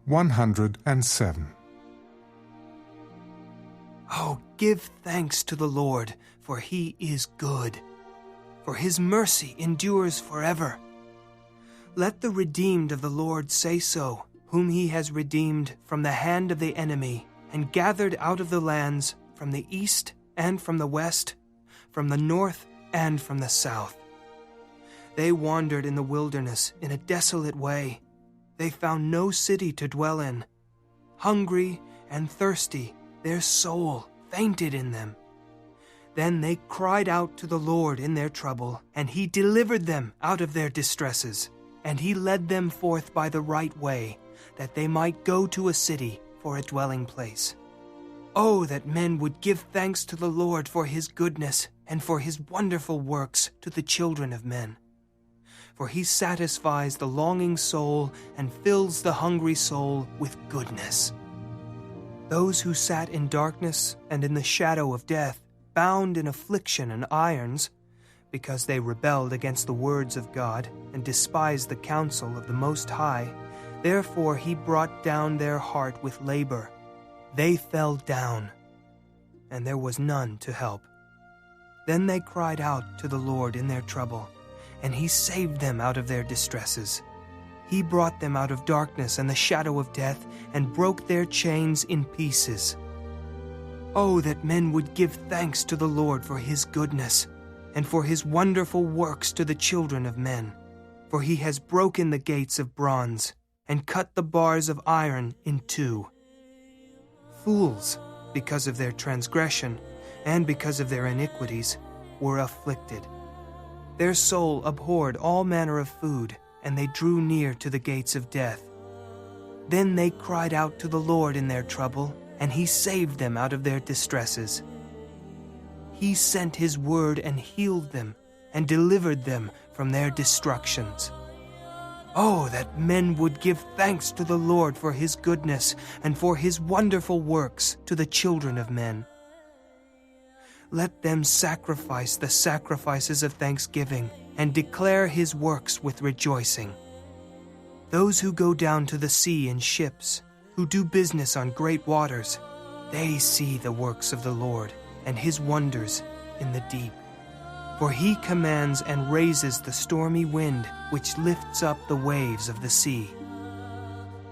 107. Oh, give thanks to the Lord, for he is good, for his mercy endures forever. Let the redeemed of the Lord say so, whom he has redeemed from the hand of the enemy, and gathered out of the lands, from the east and from the west, from the north and from the south. They wandered in the wilderness in a desolate way. They found no city to dwell in. Hungry and thirsty, their soul fainted in them. Then they cried out to the Lord in their trouble, and he delivered them out of their distresses. And he led them forth by the right way, that they might go to a city for a dwelling place. Oh, that men would give thanks to the Lord for his goodness, and for his wonderful works to the children of men. For he satisfies the longing soul and fills the hungry soul with goodness. Those who sat in darkness and in the shadow of death, bound in affliction and irons, because they rebelled against the words of God and despised the counsel of the Most High, therefore he brought down their heart with labor. They fell down, and there was none to help. Then they cried out to the Lord in their trouble, and he saved them out of their distresses. He brought them out of darkness and the shadow of death, and broke their chains in pieces. Oh, that men would give thanks to the Lord for his goodness, and for his wonderful works to the children of men. For he has broken the gates of bronze, and cut the bars of iron in two. Fools, because of their transgression, and because of their iniquities, were afflicted. Their soul abhorred all manner of food, and they drew near to the gates of death. Then they cried out to the Lord in their trouble, and he saved them out of their distresses. He sent his word and healed them, and delivered them from their destructions. Oh, that men would give thanks to the Lord for his goodness, and for his wonderful works to the children of men. Let them sacrifice the sacrifices of thanksgiving, and declare his works with rejoicing. Those who go down to the sea in ships, who do business on great waters, they see the works of the Lord, and his wonders in the deep. For he commands and raises the stormy wind, which lifts up the waves of the sea.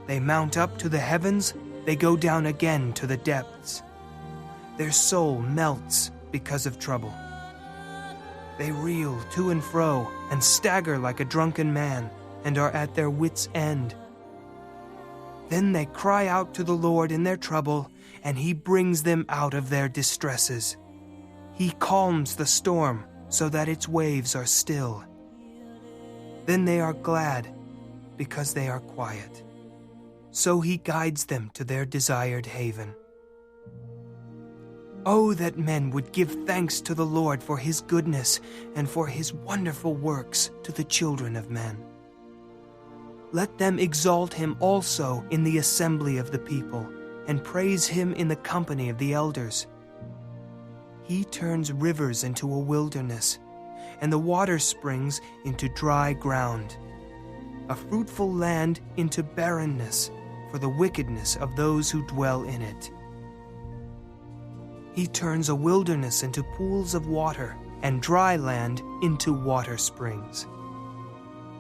They mount up to the heavens, they go down again to the depths. Their soul melts because of trouble. They reel to and fro, and stagger like a drunken man, and are at their wits' end. Then they cry out to the Lord in their trouble, and he brings them out of their distresses. He calms the storm, so that its waves are still. Then they are glad, because they are quiet. So he guides them to their desired haven. Oh, that men would give thanks to the Lord for his goodness, and for his wonderful works to the children of men. Let them exalt him also in the assembly of the people, and praise him in the company of the elders. He turns rivers into a wilderness, and the water springs into dry ground, a fruitful land into barrenness for the wickedness of those who dwell in it. He turns a wilderness into pools of water, and dry land into water springs.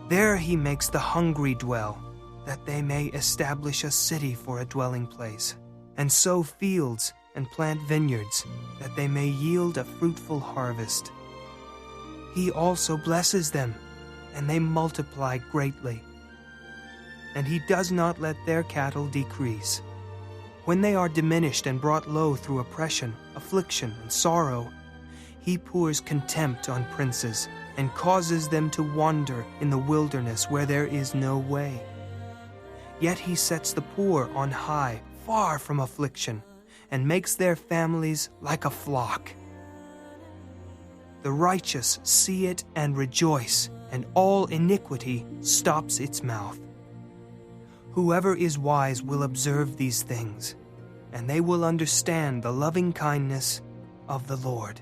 There he makes the hungry dwell, that they may establish a city for a dwelling place, and sow fields and plant vineyards, that they may yield a fruitful harvest. He also blesses them, and they multiply greatly. And he does not let their cattle decrease. When they are diminished and brought low through oppression, affliction, and sorrow, he pours contempt on princes, and causes them to wander in the wilderness where there is no way. Yet he sets the poor on high, far from affliction, and makes their families like a flock. The righteous see it and rejoice, and all iniquity stops its mouth. Whoever is wise will observe these things, and they will understand the loving kindness of the Lord.